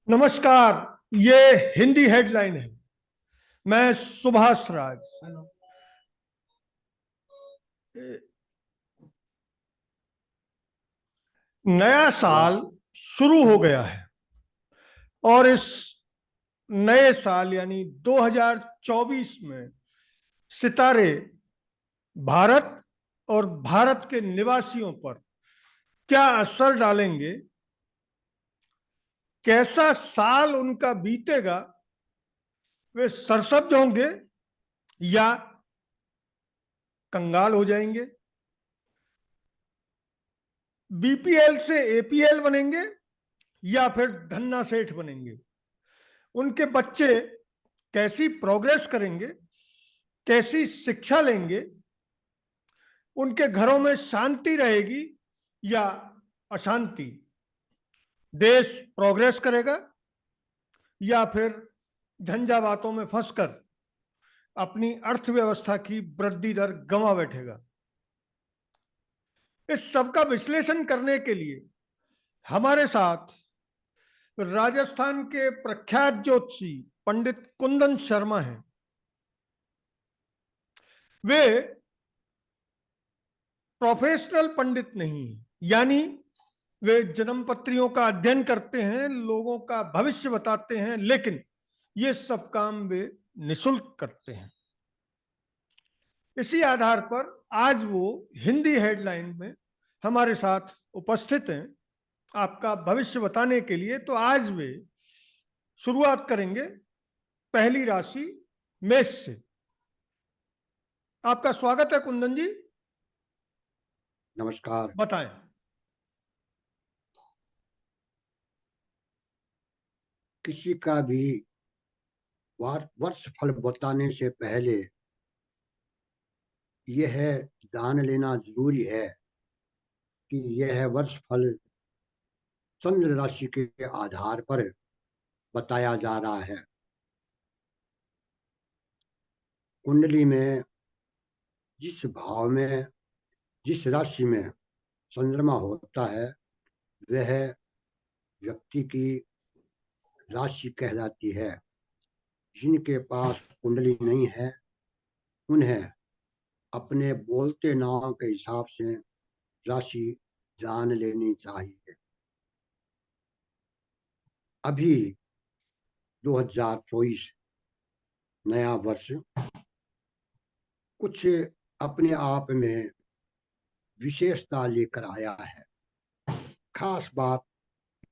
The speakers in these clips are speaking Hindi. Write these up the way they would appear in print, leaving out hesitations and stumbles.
नमस्कार। ये हिंदी हेडलाइन है। मैं सुभाष राज। नया साल शुरू हो गया है और इस नए साल यानी 2024 में सितारे भारत और भारत के निवासियों पर क्या असर डालेंगे, कैसा साल उनका बीतेगा, वे सरसब्ज होंगे या कंगाल हो जाएंगे, बीपीएल से एपीएल बनेंगे या फिर धन्ना सेठ बनेंगे, उनके बच्चे कैसी प्रोग्रेस करेंगे, कैसी शिक्षा लेंगे, उनके घरों में शांति रहेगी या अशांति, देश प्रोग्रेस करेगा या फिर झंझावातों में फंसकर अपनी अर्थव्यवस्था की वृद्धि दर गंवा बैठेगा। इस सब का विश्लेषण करने के लिए हमारे साथ राजस्थान के प्रख्यात ज्योतिषी पंडित कुंदन शर्मा हैं। वे प्रोफेशनल पंडित नहीं है, यानी वे जन्म पत्रियों का अध्ययन करते हैं, लोगों का भविष्य बताते हैं, लेकिन ये सब काम वे निशुल्क करते हैं। इसी आधार पर आज वो हिंदी हेडलाइन में हमारे साथ उपस्थित हैं आपका भविष्य बताने के लिए। तो आज वे शुरुआत करेंगे पहली राशि मेष से। आपका स्वागत है कुंदन जी। नमस्कार। बताएं। किसी का भी वर्ष फल बताने से पहले यह जान लेना जरूरी है कि यह वर्ष फल चंद्र राशि के आधार पर बताया जा रहा है। कुंडली में जिस भाव में, जिस राशि में चंद्रमा होता है, वह व्यक्ति की राशि कहलाती है। जिनके पास कुंडली नहीं है, उन्हें अपने बोलते नाम के हिसाब से राशि जान लेनी चाहिए। अभी 2024 नया वर्ष कुछ अपने आप में विशेषता लेकर आया है। खास बात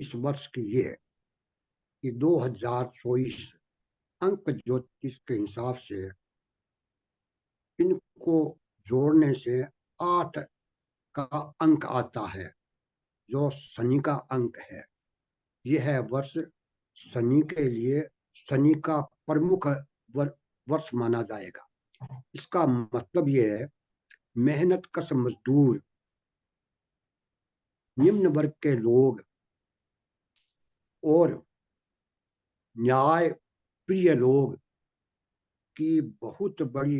इस वर्ष की ये है कि 2024 अंक ज्योतिष के हिसाब से इनको जोड़ने से 8 का अंक आता है, जो शनि का अंक है। यह वर्ष शनि के लिए शनि का प्रमुख वर्ष माना जाएगा। इसका मतलब यह है, मेहनत कश मजदूर, निम्न वर्ग के लोग और न्याय प्रिय लोग की बहुत बड़ी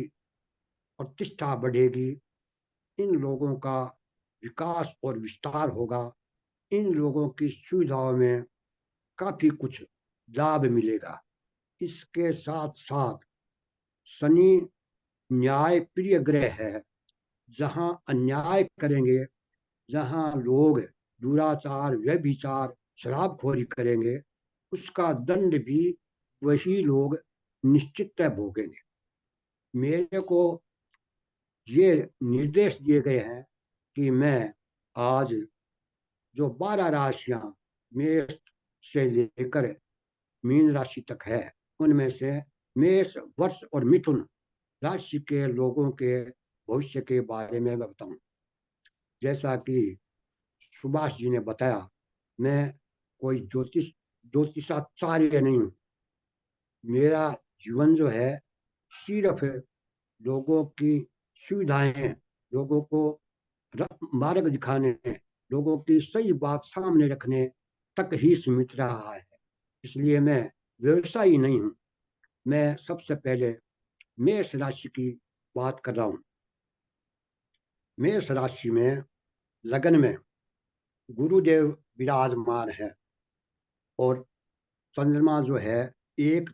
प्रतिष्ठा बढ़ेगी। इन लोगों का विकास और विस्तार होगा। इन लोगों की सुविधाओं में काफी कुछ लाभ मिलेगा। इसके साथ साथ शनि न्याय प्रिय ग्रह है। जहां अन्याय करेंगे, जहां लोग दुराचार, व्यभिचार, शराबखोरी करेंगे, उसका दंड भी वही लोग निश्चित भोगेंगे। मेरे को ये निर्देश दिए गए हैं कि मैं आज जो 12 राशियां मेष से लेकर मीन राशि तक है, उनमें से मेष, वर्ष और मिथुन राशि के लोगों के भविष्य के बारे में मैं बताऊं। जैसा कि सुभाष जी ने बताया, मैं कोई ज्योतिषाचार्य नहीं हूँ। मेरा जीवन जो है सिर्फ लोगों की सुविधाएं, लोगों को मार्ग दिखाने, लोगों की सही बात सामने रखने तक ही सीमित रहा है। इसलिए मैं व्यवसायी नहीं हूँ। मैं सबसे पहले मेष राशि की बात कर रहा हूँ। मेष राशि में लगन में गुरुदेव विराजमान है और चंद्रमा जो है 1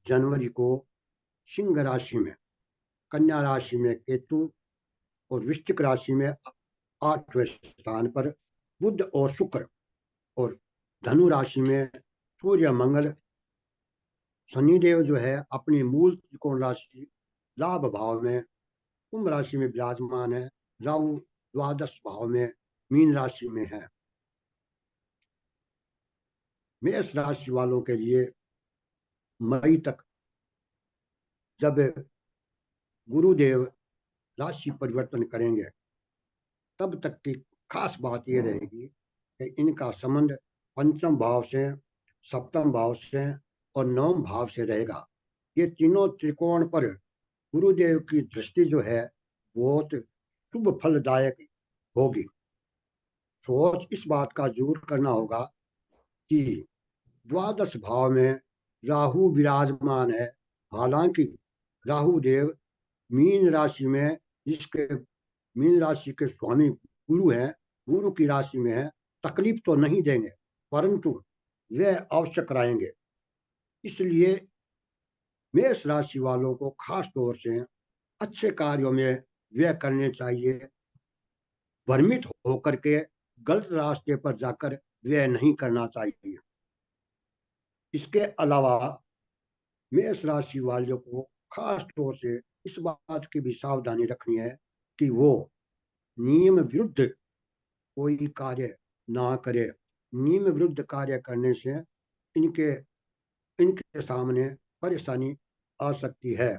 जनवरी को सिंह राशि में, कन्या राशि में केतु और वृश्चिक राशि में 8वें स्थान पर बुध और शुक्र, और धनु राशि में सूर्य मंगल, शनिदेव जो है अपनी मूल त्रिकोण राशि लाभ भाव में कुंभ राशि में विराजमान है। राहु द्वादश भाव में मीन राशि में है। मेष राशि वालों के लिए मई तक जब गुरुदेव राशि परिवर्तन करेंगे तब तक की खास बात ये रहेगी कि इनका संबंध पंचम भाव से, सप्तम भाव से और नवम भाव से रहेगा। ये तीनों त्रिकोण पर गुरुदेव की दृष्टि जो है बहुत शुभ फलदायक होगी। सोच इस बात का जरूर करना होगा कि द्वादश भाव में राहु विराजमान है। हालांकि राहु देव मीन राशि में, जिसके मीन राशि के स्वामी गुरु हैं, गुरु की राशि में है, तकलीफ तो नहीं देंगे परंतु वे अवश्य कराएंगे। इसलिए मेष राशि वालों को खास तौर से अच्छे कार्यों में व्यय करने चाहिए। भ्रमित होकर के गलत रास्ते पर जाकर व्यय नहीं करना चाहिए। इसके अलावा मेष राशि वालों को खास तौर से इस बात की भी सावधानी रखनी है कि वो नियम विरुद्ध कोई कार्य ना करे। नियम विरुद्ध कार्य करने से इनके इनके सामने परेशानी आ सकती है।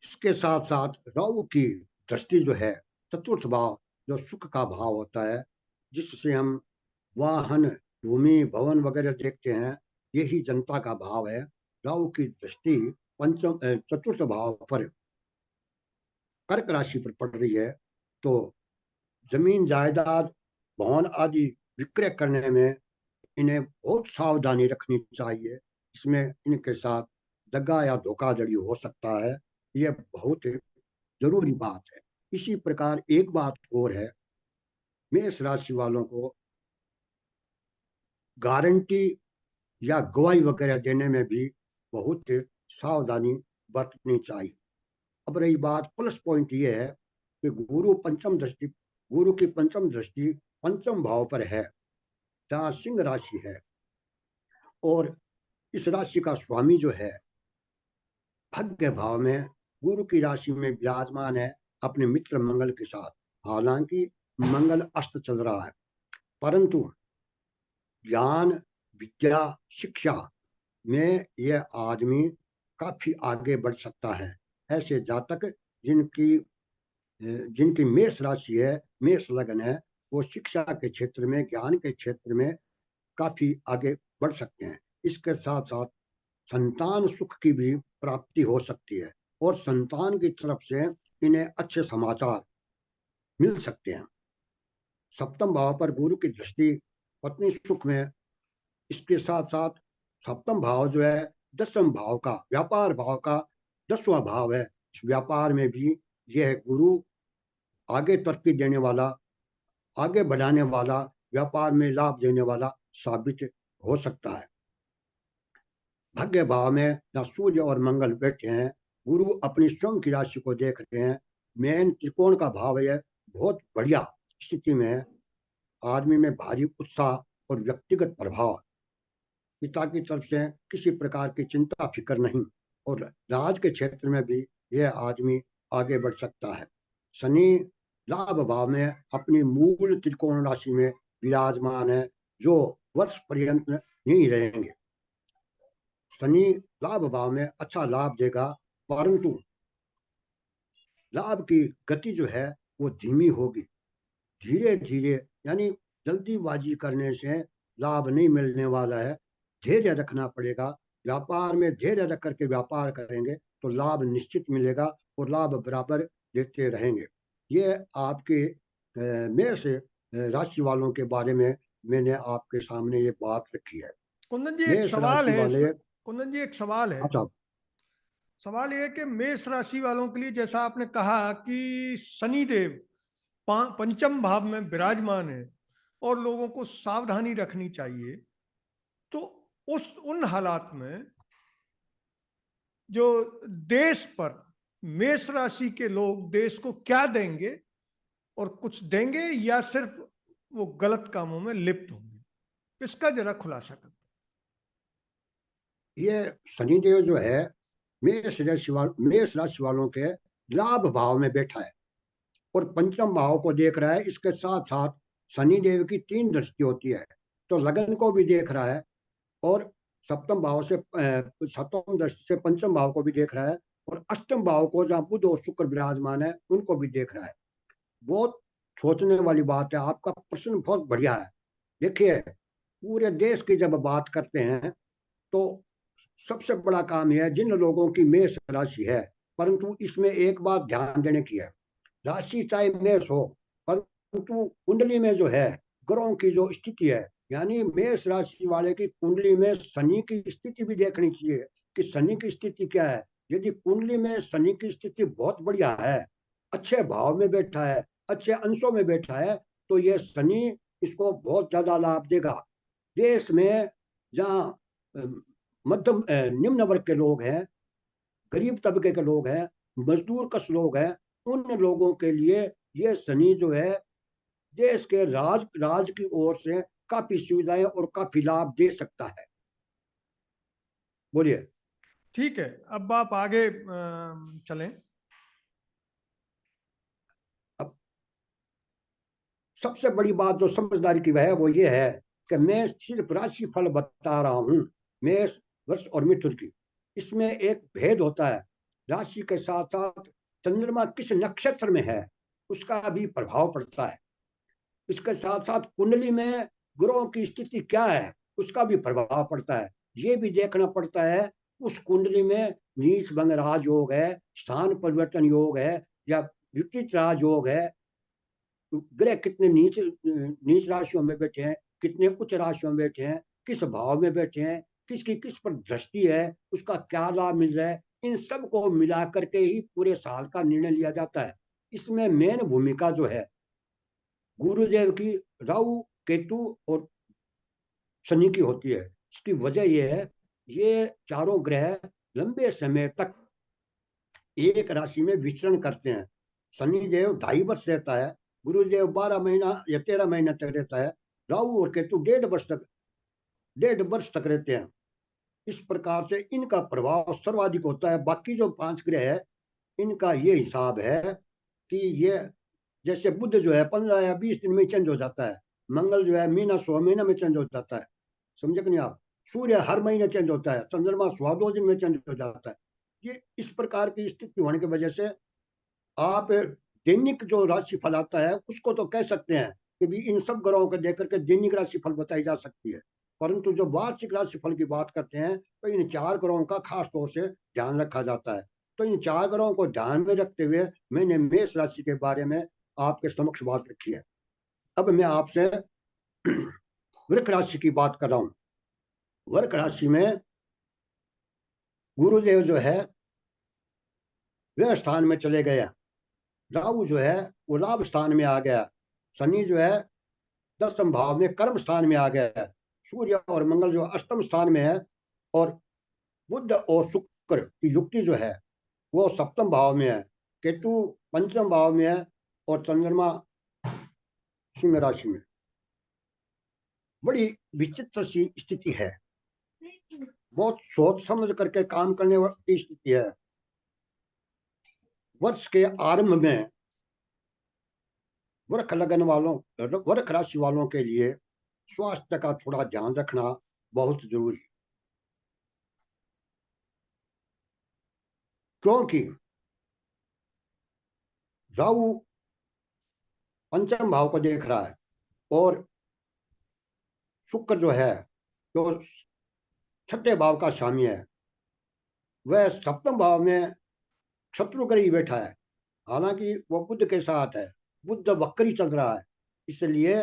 इसके साथ साथ राहु की दृष्टि जो है चतुर्थ भाव, जो सुख का भाव होता है, जिससे हम वाहन, भूमि, भवन वगैरह देखते हैं, यही जनता का भाव है। राहु की दृष्टि चतुर्थ भाव पर कर्क राशि पर पड़ रही है, तो जमीन जायदाद, भवन आदि विक्रय करने में इन्हें बहुत सावधानी रखनी चाहिए। इसमें इनके साथ दगा या धोखाधड़ी हो सकता है, यह बहुत जरूरी बात है। इसी प्रकार एक बात और है, मेष राशि वालों को गारंटी या गवाही वगैरह देने में भी बहुत सावधानी बरतनी चाहिए। अब रही बात, प्लस पॉइंट ये है कि गुरु की पंचम दृष्टि पंचम भाव पर है, जहाँ सिंह राशि है, और इस राशि का स्वामी जो है भाग्य भाव में गुरु की राशि में विराजमान है अपने मित्र मंगल के साथ। हालांकि मंगल अस्त चल रहा है परंतु ज्ञान, विद्या, शिक्षा में यह आदमी काफी आगे बढ़ सकता है। ऐसे जातक जिनकी मेष राशि है, मेष लग्न है, वो शिक्षा के क्षेत्र में, ज्ञान के क्षेत्र में काफी आगे बढ़ सकते हैं। इसके साथ साथ संतान सुख की भी प्राप्ति हो सकती है और संतान की तरफ से इन्हें अच्छे समाचार मिल सकते हैं। सप्तम भाव पर गुरु की दृष्टि पत्नी सुख में, इसके साथ साथ सप्तम भाव जो है दसम भाव का, व्यापार भाव का 10वां भाव है। इस व्यापार में भी यह गुरु आगे तरक्की देने वाला, आगे बढ़ाने वाला, व्यापार में लाभ देने वाला साबित हो सकता है। भाग्य भाव में जहाँ सूर्य और मंगल बैठे हैं, गुरु अपनी स्वयं की राशि को देख रहे हैं, मेन त्रिकोण का भाव है, बहुत बढ़िया स्थिति में है। आदमी में भारी उत्साह और व्यक्तिगत प्रभाव, पिता की तरफ से किसी प्रकार की चिंता फिक्र नहीं, और राज के क्षेत्र में भी यह आदमी आगे बढ़ सकता है। शनि लाभ भाव में अपनी मूल त्रिकोण राशि में विराजमान है, जो वर्ष पर्यंत नहीं रहेंगे। शनि लाभ भाव में अच्छा लाभ देगा परंतु लाभ की गति जो है वो धीमी होगी। धीरे धीरे, यानी जल्दीबाजी करने से लाभ नहीं मिलने वाला है, धैर्य रखना पड़ेगा। व्यापार में धैर्य रख करके व्यापार करेंगे तो लाभ निश्चित मिलेगा और लाभ बराबर देते रहेंगे। ये आपके मेष राशि वालों के बारे में मैंने आपके सामने ये बात रखी है। कुंदन जी एक मेष सवाल राशि है वाले, कुंदन जी एक सवाल है। अच्छा, सवाल ये है कि मेष राशि वालों के लिए, जैसा आपने कहा कि शनिदेव पंचम भाव में विराजमान है और लोगों को सावधानी रखनी चाहिए, तो उन हालात में जो देश पर मेष राशि के लोग देश को क्या देंगे, और कुछ देंगे या सिर्फ वो गलत कामों में लिप्त होंगे, इसका जरा खुलासा कर। ये शनिदेव जो है मेष राशि वालों के लाभ भाव में बैठा है और पंचम भाव को देख रहा है। इसके साथ साथ शनिदेव की 3 दृष्टि होती है, तो लगन को भी देख रहा है और सप्तम दृष्टि से पंचम भाव को भी देख रहा है और अष्टम भाव को, जहाँ बुध और शुक्र विराजमान है, उनको भी देख रहा है। बहुत सोचने वाली बात है। आपका प्रश्न बहुत बढ़िया है। देखिए, पूरे देश की जब बात करते हैं तो सबसे बड़ा काम यह है, जिन लोगों की मेष राशि है, परंतु इसमें एक बात ध्यान देने की है, राशि चाहे मेष हो, परंतु कुंडली में जो है ग्रहों की जो स्थिति है, यानी मेष राशि वाले की कुंडली में शनि की स्थिति भी देखनी चाहिए कि शनि की स्थिति क्या है। यदि कुंडली में शनि की स्थिति बहुत बढ़िया है, अच्छे भाव में बैठा है, अच्छे अंशों में बैठा है, तो ये शनि इसको बहुत ज्यादा लाभ देगा। देश में जहाँ मध्यम निम्न वर्ग के लोग हैं, गरीब तबके के लोग हैं, मजदूर कश लोग हैं, उन लोगों के लिए ये शनि जो है देश के राज की ओर से काफी सुविधाएं और काफी लाभ दे सकता है। बोलिए। ठीक है, अब आप आगे चलें। अब सबसे बड़ी बात जो समझदारी की है वो ये है कि मैं सिर्फ राशि फल बता रहा हूँ, मेष, वृष और मिथुन की। इसमें एक भेद होता है। राशि के साथ साथ चंद्रमा किस नक्षत्र में है उसका भी प्रभाव पड़ता है। इसके साथ साथ कुंडली में ग्रहों की स्थिति क्या है उसका भी प्रभाव पड़ता है। ये भी देखना पड़ता है उस कुंडली में नीच भंग राजयोग है, स्थान परिवर्तन योग है या विपरीत राजयोग है, ग्रह कितने नीच राशियों में बैठे हैं, कितने उच्च राशियों में बैठे हैं, किस भाव में बैठे हैं, किसकी किस पर दृष्टि है, उसका क्या लाभ मिल रहा है, इन सब को मिला करके ही पूरे साल का निर्णय लिया जाता है। इसमें मेन भूमिका जो है गुरुदेव की, राहु, केतु और शनि की होती है। इसकी वजह यह है, ये चारों ग्रह लंबे समय तक एक राशि में विचरण करते हैं। शनिदेव 2.5 वर्ष रहता है, गुरुदेव 12 महीना या 13 महीना तक रहता है, राहु और केतु 1.5 वर्ष तक रहते हैं। इस प्रकार से इनका प्रभाव सर्वाधिक होता है। बाकी जो 5 ग्रह है इनका ये हिसाब है कि ये जैसे बुध जो है 15 या 20 दिन में चेंज हो जाता है, मंगल जो है महीना 100 महीना में चेंज हो जाता है, समझे कि नहीं आप। सूर्य हर महीने चेंज होता है, चंद्रमा 102 दिन में चेंज हो जाता है। ये इस प्रकार की स्थिति होने की वजह से आप दैनिक जो राशि फल आता है उसको तो कह सकते हैं कि भी इन सब ग्रहों को देख करके दैनिक राशि फल बताई जा सकती है, परंतु जो वार्षिक राशि फल की बात करते हैं तो इन 4 ग्रहों का खास तौर से ध्यान रखा जाता है। तो इन 4 ग्रहों को ध्यान में रखते हुए मैंने मेष राशि के बारे में आपके समक्ष बात रखी है। अब मैं आपसे वृक राशि की बात कर रहा हूँ। वृक राशि में गुरुदेव जो है वह स्थान में चले गए, राहु जो है वो लाभ स्थान में आ गया, शनि जो है 10th भाव में कर्म स्थान में आ गया है, सूर्य और मंगल जो अष्टम स्थान में है, और बुध और शुक्र की युक्ति जो है वो 7th भाव में है, केतु 5th भाव में है और चंद्रमा सिंह राशि में। बड़ी विचित्र सी स्थिति है, बहुत सोच समझ करके काम करने की स्थिति है। वर्ष के आरंभ में वृक राशि वालों के लिए स्वास्थ्य का थोड़ा ध्यान रखना बहुत जरूरी है, क्योंकि राहु 5th भाव को देख रहा है और शुक्र जो है जो 6th भाव का स्वामी है वह 7th भाव में शत्रु ग्रह ही बैठा है, हालांकि वो बुध के साथ है, बुध वक्री चल रहा है। इसलिए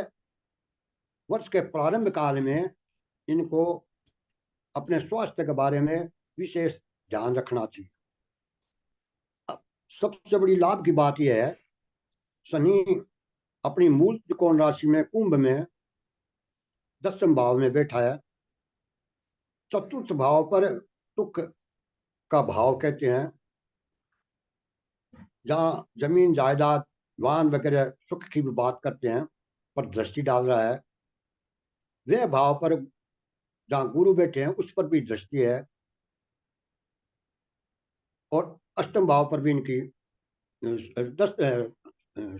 वर्ष के प्रारंभ काल में इनको अपने स्वास्थ्य के बारे में विशेष ध्यान रखना चाहिए। अब सबसे बड़ी लाभ की बात यह है, शनि अपनी मूल त्रिकोण राशि में कुंभ में 10th भाव में बैठा है चतुर्थ भाव पर सुख का भाव कहते हैं, जहाँ जमीन जायदाद वाहन वगैरह सुख की भी बात करते हैं, पर दृष्टि डाल रहा है। वह भाव पर जहाँ गुरु बैठे हैं उस पर भी दृष्टि है, और अष्टम भाव पर भी इनकी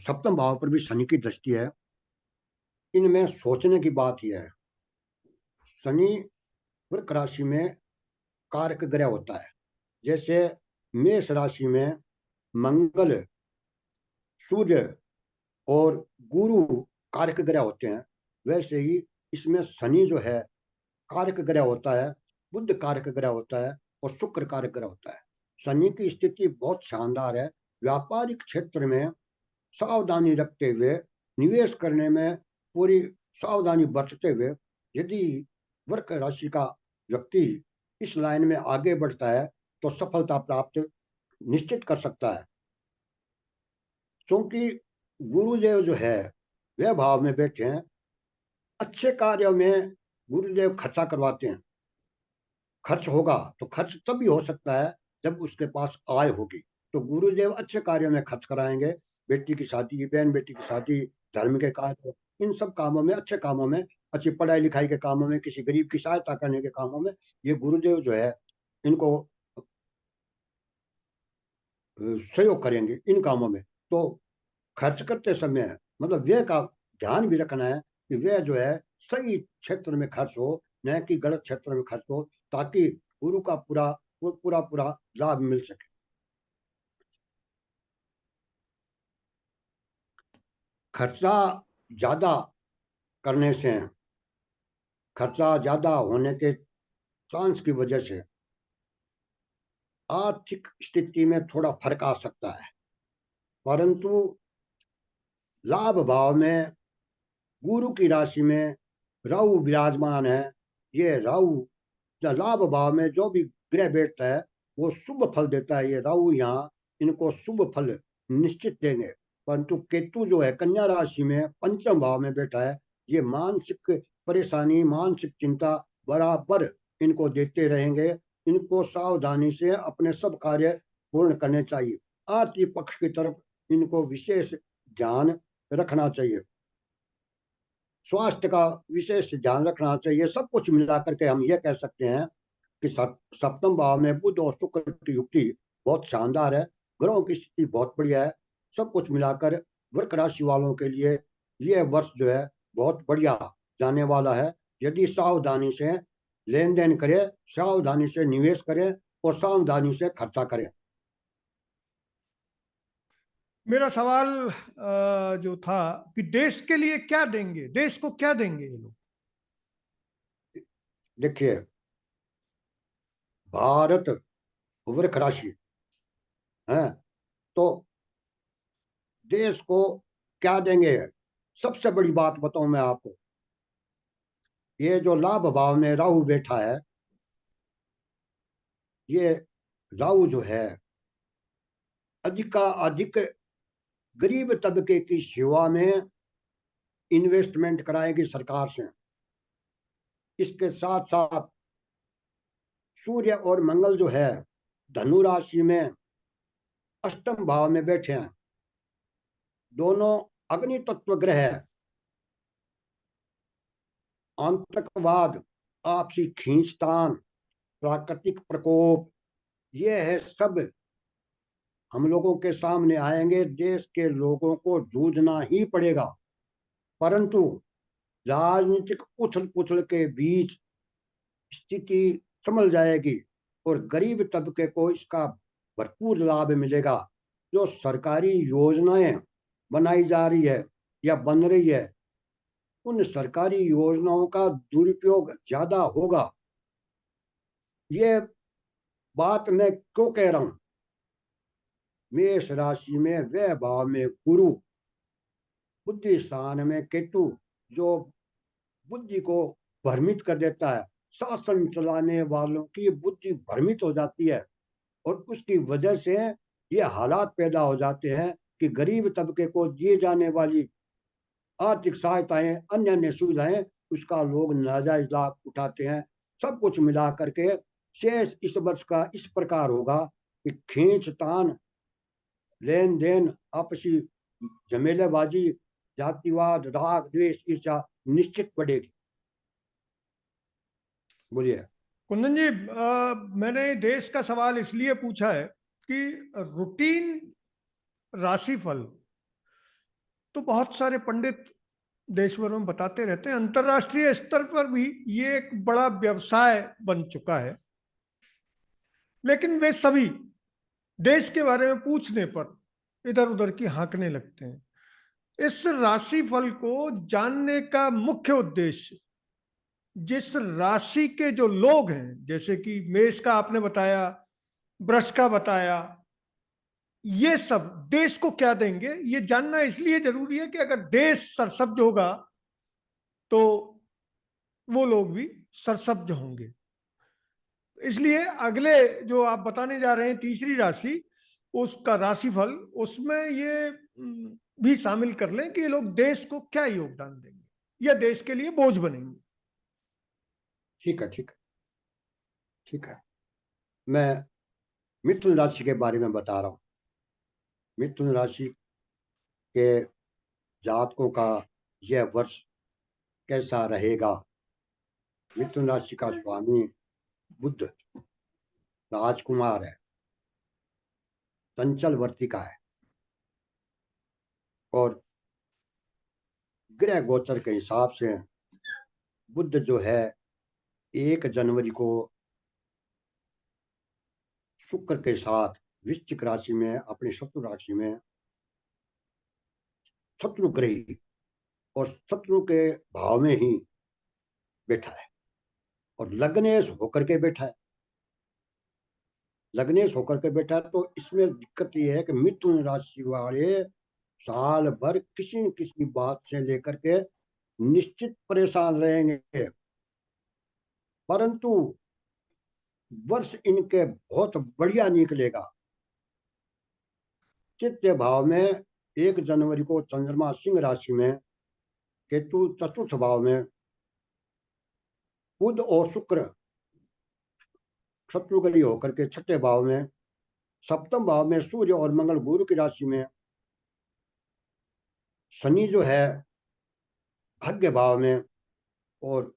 सप्तम भाव पर भी शनि की दृष्टि है। इनमें सोचने की बात यह है, शनि वृक राशि में कारक ग्रह होता है। जैसे मेष राशि में मंगल, सूर्य और गुरु कारक ग्रह होते हैं, वैसे ही इसमें शनि जो है कारक ग्रह होता है, बुध कारक ग्रह होता है और शुक्र कारक ग्रह होता है। शनि की स्थिति बहुत शानदार है। व्यापारिक क्षेत्र में सावधानी रखते हुए, निवेश करने में पूरी सावधानी बरतते हुए यदि वृक राशि का व्यक्ति इस लाइन में आगे बढ़ता है तो सफलता प्राप्त निश्चित कर सकता है। क्योंकि गुरुदेव जो है वह भाव में बैठे हैं, अच्छे कार्यों में गुरुदेव खर्चा करवाते हैं। खर्च होगा तो खर्च तभी हो सकता है जब उसके पास आय होगी। तो गुरुदेव अच्छे कार्यों में खर्च कराएंगे, बेटी की शादी, बहन बेटी की शादी, धर्म के कार्य, इन सब कामों में, अच्छे कामों में, अच्छी पढ़ाई लिखाई के कामों में, किसी गरीब की सहायता करने के कामों में ये गुरुदेव जो है इनको सहयोग करेंगे इन कामों में। तो खर्च करते समय मतलब व्यय का ध्यान भी रखना है कि व्यय जो है सही क्षेत्र में खर्च हो, न कि गलत क्षेत्र में खर्च हो, ताकि गुरु का पूरा पूरा पूरा लाभ मिल सके। खर्चा ज्यादा करने से, खर्चा ज्यादा होने के चांस की वजह से आर्थिक स्थिति में थोड़ा फर्क आ सकता है। परंतु लाभ भाव में गुरु की राशि में राहु विराजमान है। ये राहु लाभ भाव में जो भी ग्रह बैठता है वो शुभ फल देता है। ये राहु यहाँ इनको शुभ फल निश्चित देंगे। परंतु केतु जो है कन्या राशि में पंचम भाव में बैठा है, ये मानसिक परेशानी, मानसिक चिंता बराबर इनको देते रहेंगे। इनको सावधानी से अपने सब कार्य पूर्ण करने चाहिए। आर्थिक पक्ष की तरफ इनको विशेष ध्यान रखना चाहिए, स्वास्थ्य का विशेष ध्यान रखना चाहिए। सब कुछ मिलाकर के हम ये कह सकते हैं कि सप्तम भाव में बुध और शुक्र की युक्ति बहुत शानदार है, ग्रहों की स्थिति बहुत बढ़िया है। सब कुछ मिलाकर वृक राशि वालों के लिए यह वर्ष जो है बहुत बढ़िया जाने वाला है। यदि सावधानी से लेन देन करें, सावधानी से निवेश करें और सावधानी से खर्चा करें। मेरा सवाल जो था कि देश के लिए क्या देंगे, देश को क्या देंगे ये लोग? देखिए, भारत वृक राशि है तो देश को क्या देंगे? सबसे बड़ी बात बताऊं मैं आपको, ये जो लाभ भाव में राहु बैठा है, ये राहु जो है अधिक गरीब तबके की सेवा में इन्वेस्टमेंट कराएगी सरकार से। इसके साथ साथ सूर्य और मंगल जो है धनु राशि में अष्टम भाव में बैठे हैं, दोनों अग्नि तत्व ग्रह है। आतंकवाद, आपसी खींचतान, प्राकृतिक प्रकोप, ये है सब हम लोगों के सामने आएंगे। देश के लोगों को जूझना ही पड़ेगा। परंतु राजनीतिक उथल पुथल के बीच स्थिति संभल जाएगी और गरीब तबके को इसका भरपूर लाभ मिलेगा। जो सरकारी योजनाएं बनाई जा रही है या बन रही है, उन सरकारी योजनाओं का दुरुपयोग ज्यादा होगा। ये बात मैं क्यों कह रहा हूं? मेष राशि में वह भाव में गुरु, बुद्धि स्थान में केतु, जो बुद्धि को भ्रमित कर देता है। शासन चलाने वालों की बुद्धि भ्रमित हो जाती है और उसकी वजह से ये हालात पैदा हो जाते हैं कि गरीब तबके को दिए जाने वाली आर्थिक सहायताएं, अन्य अन्य सुविधाएं, उसका लोग नाजायज लाभ उठाते हैं। सब कुछ मिला करके शेष इस वर्ष का इस प्रकार होगा कि खींचतान, लेन देन, आपसी झमेलेबाजी, जातिवाद, राग द्वेष, ईर्ष्या निश्चित बढ़ेगी। बोलिए। कुंदन जी, मैंने देश का सवाल इसलिए पूछा है कि रूटीन राशिफल तो बहुत सारे पंडित देश भर में बताते रहते हैं, अंतरराष्ट्रीय स्तर पर भी ये एक बड़ा व्यवसाय बन चुका है, लेकिन वे सभी देश के बारे में पूछने पर इधर उधर की हाँकने लगते हैं। इस राशिफल को जानने का मुख्य उद्देश्य जिस राशि के जो लोग हैं, जैसे कि मेष का आपने बताया, वृष का बताया, ये सब देश को क्या देंगे ये जानना इसलिए जरूरी है कि अगर देश सरसब्ज होगा तो वो लोग भी सरसब्ज होंगे। इसलिए अगले जो आप बताने जा रहे हैं तीसरी राशि, उसका राशिफल, उसमें ये भी शामिल कर लें कि ये लोग देश को क्या योगदान देंगे या देश के लिए बोझ बनेंगे। ठीक है, ठीक है, ठीक है। मैं मिथुन राशि के बारे में बता रहा हूँ। मिथुन राशि के जातकों का यह वर्ष कैसा रहेगा। मिथुन राशि का स्वामी बुध राजकुमार है, चंचल वर्तिका है, और ग्रह गोचर के हिसाब से बुध जो है 1 जनवरी को शुक्र के साथ वृश्चिक राशि में, अपनी शत्रु राशि में, शत्रु ग्रही और शत्रु के भाव में ही बैठा है, और लग्नेश होकर के बैठा है। लग्नेश होकर के बैठा है तो इसमें दिक्कत यह है कि मिथुन राशि वाले साल भर किसी न किसी बात से लेकर के निश्चित परेशान रहेंगे, परंतु वर्ष इनके बहुत बढ़िया निकलेगा। तृतीय भाव में 1 जनवरी को चंद्रमा सिंह राशि में, केतु चतुर्थ भाव में, बुध और शुक्र शत्रुग्रही होकर के छठे भाव में, सप्तम भाव में सूर्य और मंगल गुरु की राशि में, शनि जो है भाग्य भाव में, और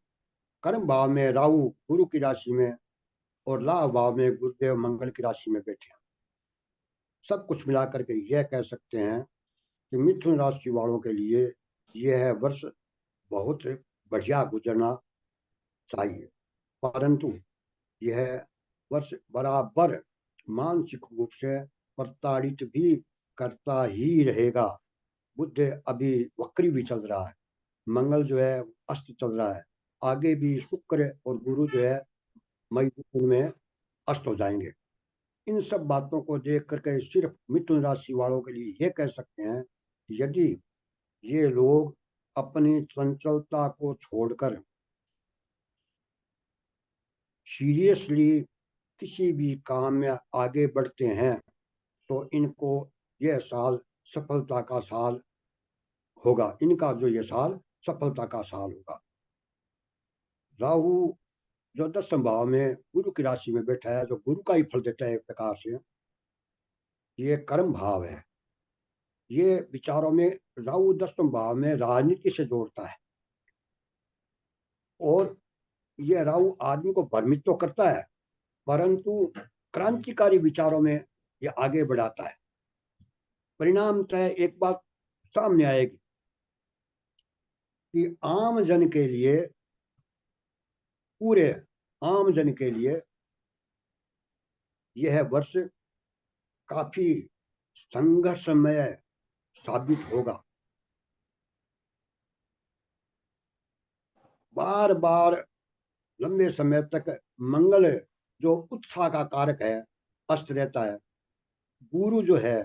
कर्म भाव में राहु गुरु की राशि में, और लाभ भाव में गुरुदेव मंगल की राशि में बैठे हैं। सब कुछ मिलाकर के यह कह सकते हैं कि मिथुन राशि वालों के लिए यह वर्ष बहुत बढ़िया गुजरना चाहिए, परंतु यह वर्ष बराबर मानसिक रूप से प्रताड़ित भी करता ही रहेगा। बुध अभी वक्री भी चल रहा है, मंगल जो है अस्त चल रहा है, आगे भी शुक्र और गुरु जो है मई में अस्त हो जाएंगे। इन सब बातों को देख करके सिर्फ मिथुन राशि वालों के लिए ये कह सकते हैं कि यदि ये लोग अपनी चंचलता को छोड़कर सीरियसली किसी भी काम में आगे बढ़ते हैं तो इनको यह साल सफलता का साल होगा। इनका जो ये साल सफलता का साल होगा। राहु जो 10वें भाव में गुरु की राशि में बैठा है, जो गुरु का ही फल देता है एक प्रकार से, ये कर्म भाव है। ये विचारों में राहु 10वें भाव में राजनीति से जोड़ता है, और ये राहु आदमी को भ्रमित तो करता है परंतु क्रांतिकारी विचारों में ये आगे बढ़ाता है। परिणाम तय एक बात सामने आएगी कि आम जन के लिए, पूरे आम जन के लिए यह वर्ष काफी संघर्षमय साबित होगा। बार बार लंबे समय तक मंगल जो उत्साह का कारक है अस्त रहता है। गुरु जो है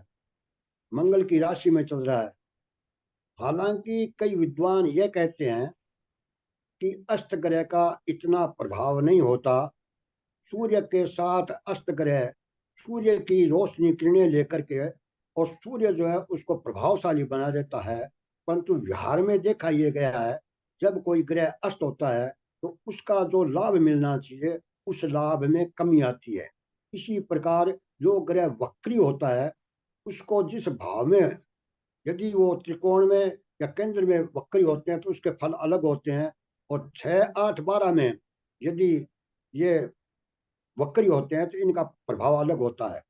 मंगल की राशि में चल रहा है। हालांकि कई विद्वान यह कहते हैं कि अस्त ग्रह का इतना प्रभाव नहीं होता। सूर्य के साथ अस्त ग्रह सूर्य की रोशनी किरणें लेकर के, और सूर्य जो है उसको प्रभावशाली बना देता है, परंतु व्यवहार में देखा यह गया है जब कोई ग्रह अस्त होता है तो उसका जो लाभ मिलना चाहिए उस लाभ में कमी आती है। इसी प्रकार जो ग्रह वक्री होता है उसको जिस भाव में, यदि वो त्रिकोण में या केंद्र में वक्री होते हैं तो उसके फल अलग होते हैं, और 6, 8, 12 में यदि ये वक्री होते हैं तो इनका प्रभाव अलग होता है।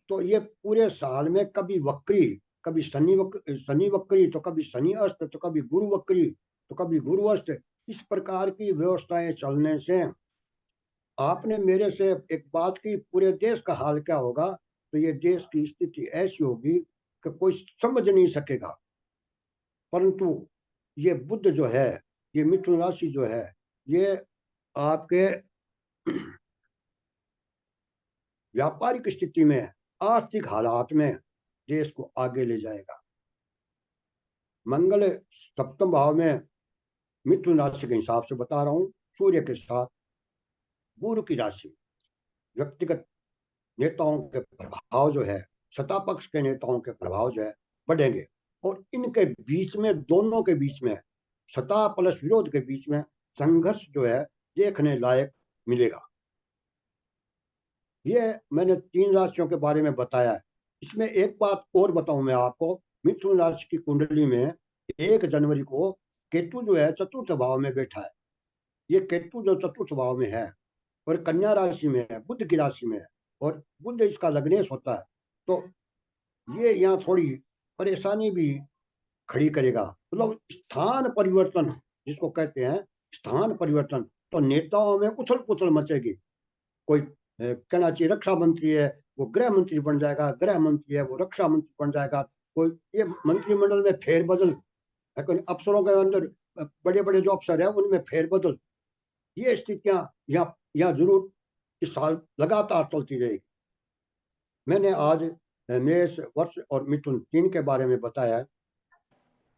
तो ये पूरे साल में कभी वक्री, कभी शनि वक्री, तो कभी शनि अस्त, तो कभी गुरु वक्री, तो कभी गुरु अस्त। इस प्रकार की व्यवस्थाएं चलने से आपने मेरे से एक बात की, पूरे देश का हाल क्या होगा, तो ये देश की स्थिति ऐसी होगी कि कोई समझ नहीं सकेगा। परंतु ये बुध जो है, ये मिथुन राशि जो है, ये आपके व्यापारिक स्थिति में, आर्थिक हालात में देश को आगे ले जाएगा। मंगल सप्तम भाव में, मिथुन राशि के हिसाब से बता रहा हूँ, सूर्य के साथ गुरु की राशि, व्यक्तिगत नेताओं के प्रभाव जो है, सत्ता पक्ष के नेताओं के प्रभाव जो है बढ़ेंगे, और इनके बीच में, दोनों के बीच में, सत्ता प्लस विरोध के बीच में संघर्ष जो है देखने लायक मिलेगा। ये मैंने 3 राशियों के बारे में बताया है। इसमें एक बात और बताऊं मैं आपको, मिथुन राशि की कुंडली में 1 जनवरी को केतु जो है चतुर्थ भाव में बैठा है। ये केतु जो चतुर्थ भाव में है और कन्या राशि में है, बुध की राशि में है, और बुध इसका लग्नेश होता है, तो ये यहाँ थोड़ी परेशानी भी खड़ी करेगा। मतलब स्थान परिवर्तन जिसको कहते हैं, स्थान परिवर्तन, तो नेताओं में उथल पुथल मचेगी। कोई कहना चाहिए रक्षा मंत्री है वो गृह मंत्री बन जाएगा, गृह मंत्री है वो रक्षा मंत्री बन जाएगा, कोई ये मंत्रिमंडल में फेरबदल, अफसरों के अंदर बड़े बड़े जो अफसर है उनमें फेरबदल, ये स्थितियां यहाँ जरूर इस साल लगातार चलती रहेगी। मैंने आज मेष, वर्ष और मिथुन 3 के बारे में बताया है,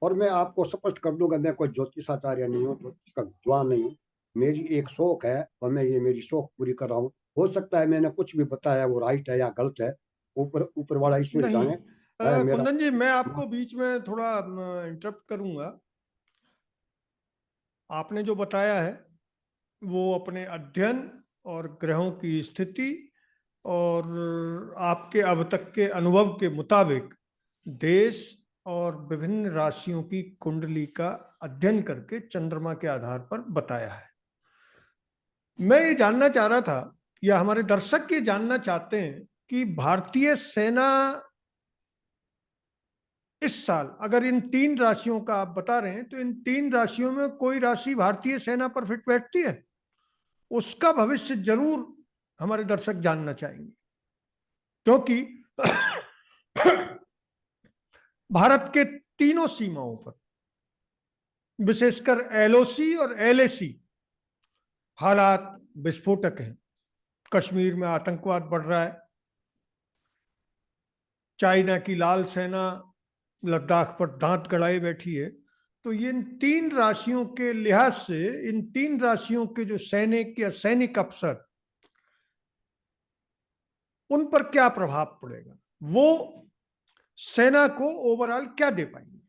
और मैं आपको स्पष्ट कर दूंगा, मैं कोई ज्योतिषाचार्य नहीं हूँ, ज्योतिष का विद्वान नहीं हूँ। मेरी एक शौक है और मैं ये मेरी शौक पूरी कर रहा हूँ। हो सकता है मैंने कुछ भी बताया वो राइट है या गलत है, ऊपर ऊपर वाला ईश्वर नहीं। जाने। है मेरा। कुंदन जी, मैं आपको बीच में थोड़ा इंटरप्ट करूंगा। आपने जो बताया है वो अपने अध्ययन और ग्रहों की स्थिति और आपके अब तक के अनुभव के मुताबिक देश और विभिन्न राशियों की कुंडली का अध्ययन करके चंद्रमा के आधार पर बताया है। मैं ये जानना चाह रहा था, या हमारे दर्शक ये जानना चाहते हैं कि भारतीय सेना इस साल, अगर इन 3 राशियों का आप बता रहे हैं, तो इन 3 राशियों में कोई राशि भारतीय सेना पर फिट बैठती है? उसका भविष्य जरूर हमारे दर्शक जानना चाहेंगे, क्योंकि भारत के तीनों सीमाओं पर, विशेषकर एलओसी और एलएसी, हालात विस्फोटक हैं। कश्मीर में आतंकवाद बढ़ रहा है, चाइना की लाल सेना लद्दाख पर दांत गड़ाए बैठी है। तो ये इन 3 राशियों के लिहाज से, इन 3 राशियों के जो सैनिक या सैनिक अफसर, उन पर क्या प्रभाव पड़ेगा, वो सेना को ओवरऑल क्या दे पाएंगे?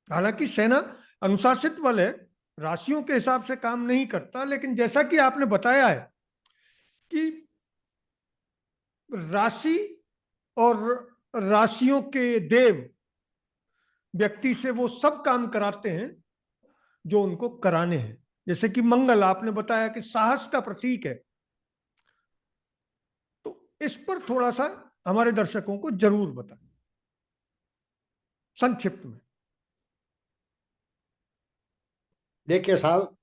हालांकि सेना अनुशासित बल है, राशियों के हिसाब से काम नहीं करता, लेकिन जैसा कि आपने बताया है कि राशि और राशियों के देव व्यक्ति से वो सब काम कराते हैं जो उनको कराने हैं। जैसे कि मंगल, आपने बताया कि साहस का प्रतीक है। तो इस पर थोड़ा सा हमारे दर्शकों को जरूर बताएं संक्षिप्त में। देखिए साहब,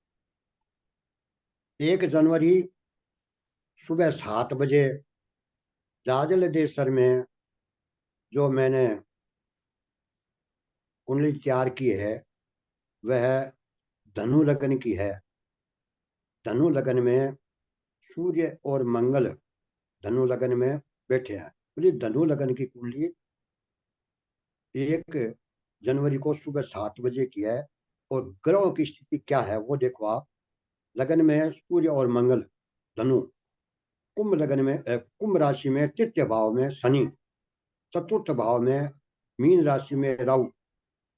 1 जनवरी सुबह 7 बजे जाजल देशर में जो मैंने कुंडली तैयार की है वह धनु लग्न की है। धनु लग्न में सूर्य और मंगल धनु लग्न में बैठे हैं। बोलिए, धनु लग्न की कुंडली 1 जनवरी को सुबह 7 बजे की है, और ग्रहों की स्थिति क्या है वो देखो आप। लग्न में सूर्य और मंगल धनु, कुंभ लग्न में कुंभ राशि में तृतीय भाव में शनि, चतुर्थ भाव में मीन राशि में राहु,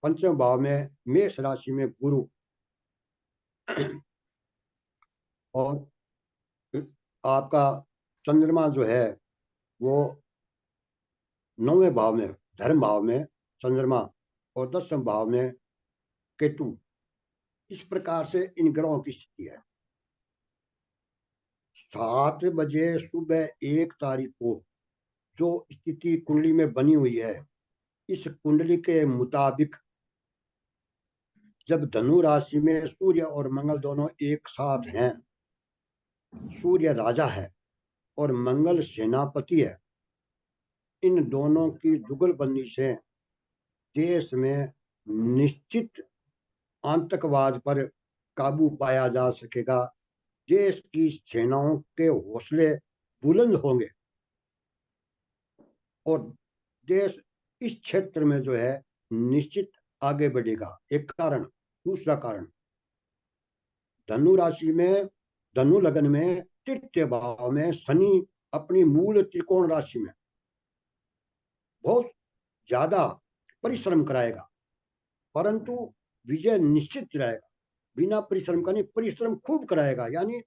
पंचम भाव में मेष राशि में गुरु, आपका चंद्रमा जो है वो 9वें भाव में, धर्म भाव में चंद्रमा, और 10वें भाव में केतु। इस प्रकार से इन ग्रहों की स्थिति है। 7 बजे सुबह 1 तारीख को जो स्थिति कुंडली में बनी हुई है, इस कुंडली के मुताबिक जब धनु राशि में सूर्य और मंगल दोनों एक साथ हैं, सूर्य राजा है और मंगल सेनापति है, इन दोनों की जुगलबंदी से देश में निश्चित आतंकवाद पर काबू पाया जा सकेगा। देश की सेनाओं के हौसले बुलंद होंगे और देश इस क्षेत्र में जो है निश्चित आगे बढ़ेगा। एक कारण। दूसरा कारण, धनु राशि में, धनु लग्न में तृतीय भाव में शनि अपनी मूल त्रिकोण राशि में बहुत ज्यादा परिश्रम कराएगा, परंतु विजय निश्चित रहेगा। बिना परिश्रम का नहीं, परिश्रम खूब कराएगा। यानी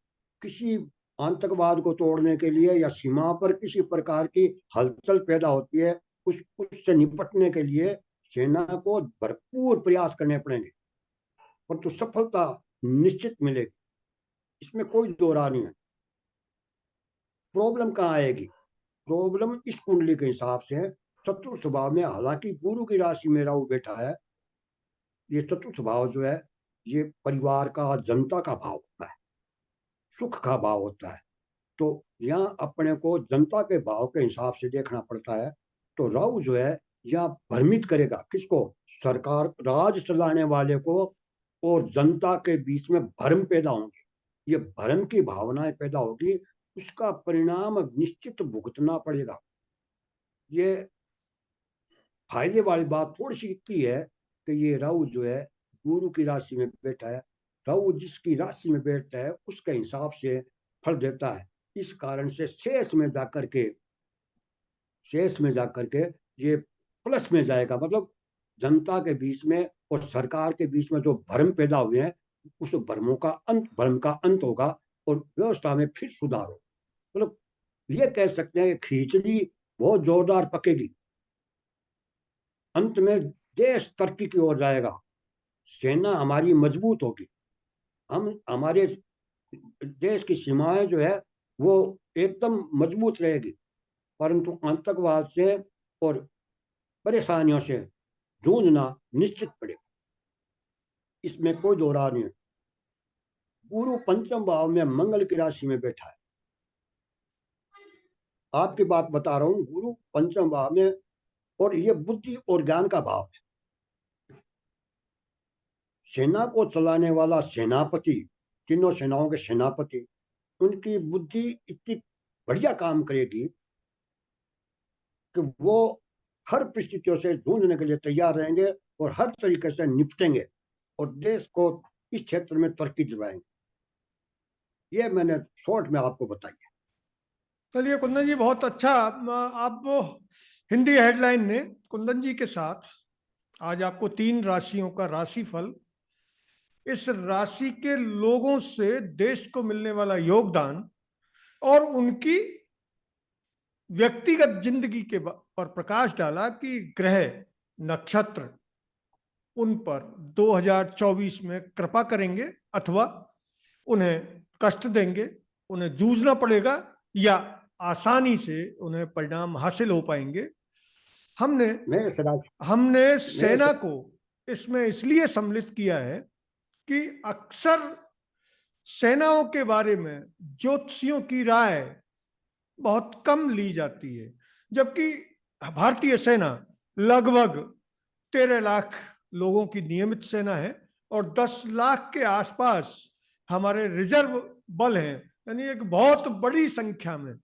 किसी आतंकवाद को तोड़ने के लिए या सीमा पर किसी प्रकार की हलचल पैदा होती है, उससे निपटने के लिए सेना को भरपूर प्रयास करने पड़ेंगे, परंतु सफलता निश्चित मिलेगी, इसमें कोई दो राय नहीं है। प्रॉब्लम कहाँ आएगी? प्रॉब्लम इस कुंडली के हिसाब से चतुर्थ भाव में, हालांकि गुरु की राशि में राहु बैठा है, ये चतुर्थ भाव जो है ये परिवार का, जनता का भाव होता है, सुख का भाव होता है। तो यहाँ अपने को जनता के भाव के हिसाब से देखना पड़ता है। तो राहु जो है यहाँ भ्रमित करेगा किसको? सरकार, राज चलाने वाले को, और जनता के बीच में भ्रम पैदा होंगे। ये भ्रम की भावनाएं पैदा होगी, उसका परिणाम निश्चित भुगतना पड़ेगा। ये फायदे वाली बात थोड़ी सी इतनी है कि ये राहु जो है गुरु की राशि में बैठा है। राहु जिसकी राशि में बैठता है उसके हिसाब से फल देता है। इस कारण से शेष में जाकर के ये प्लस में जाएगा। मतलब जनता के बीच में और सरकार के बीच में जो भ्रम पैदा हुए हैं, उस भ्रम का अंत होगा और व्यवस्था में फिर सुधार होगा। मतलब ये कह सकते हैं कि खिचड़ी बहुत जोरदार पकेगी, अंत में देश तरक्की की ओर जाएगा, सेना हमारी मजबूत होगी, हमारे देश की सीमाएं जो है वो एकदम मजबूत रहेगी, परंतु आतंकवाद से और परेशानियों से जूझना निश्चित पड़ेगा, इसमें कोई दो राय नहीं है। गुरु पंचम भाव में मंगल की राशि में बैठा है। आपकी बात बता रहा हूं, गुरु पंचम भाव में, और ये बुद्धि और ज्ञान का भाव है। सेना को चलाने वाला सेनापति, तीनों सेनाओं के सेनापति, उनकी बुद्धि इतनी बढ़िया काम करेगी कि वो हर परिस्थितियों से जूझने के लिए तैयार रहेंगे और हर तरीके से निपटेंगे और देश को इस क्षेत्र में तरक्की दिलवाएंगे। ये मैंने शॉर्ट में आपको बताई है। चलिए कुंदन जी, बहुत अच्छा। आप हिंदी हेडलाइन ने कुंदन जी के साथ आज आपको 3 राशियों का राशिफल, इस राशि के लोगों से देश को मिलने वाला योगदान और उनकी व्यक्तिगत जिंदगी के पर प्रकाश डाला कि ग्रह, नक्षत्र उन पर 2024 में कृपा करेंगे अथवा उन्हें कष्ट देंगे, उन्हें जूझना पड़ेगा या आसानी से उन्हें परिणाम हासिल हो पाएंगे। हमने सेना को इसमें इसलिए सम्मिलित किया है कि अक्सर सेनाओं के बारे में ज्योतिषियों की राय बहुत कम ली जाती है, जबकि भारतीय सेना लगभग 13 लाख लोगों की नियमित सेना है और 10 लाख के आसपास हमारे रिजर्व बल हैं। यानी एक बहुत बड़ी संख्या में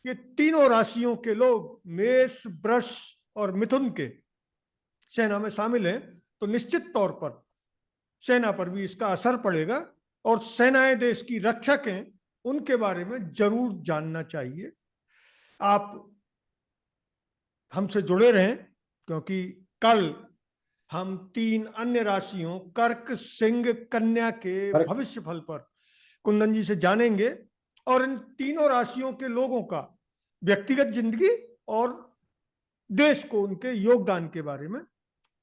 ये तीनों राशियों के लोग, मेष, वृष और मिथुन के, सेना में शामिल हैं। तो निश्चित तौर पर सेना पर भी इसका असर पड़ेगा और सेनाएं देश की रक्षक हैं, उनके बारे में जरूर जानना चाहिए। आप हमसे जुड़े रहें, क्योंकि कल हम 3 अन्य राशियों कर्क, सिंह, कन्या के भविष्य फल पर कुंदन जी से जानेंगे और इन तीनों राशियों के लोगों का व्यक्तिगत जिंदगी और देश को उनके योगदान के बारे में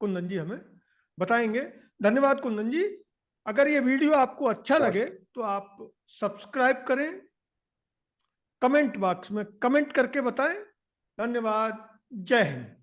कुंदन जी हमें बताएंगे। धन्यवाद कुंदन जी। अगर ये वीडियो आपको अच्छा लगे तो आप सब्सक्राइब करें, कमेंट बॉक्स में कमेंट करके बताएं। धन्यवाद। जय हिंद।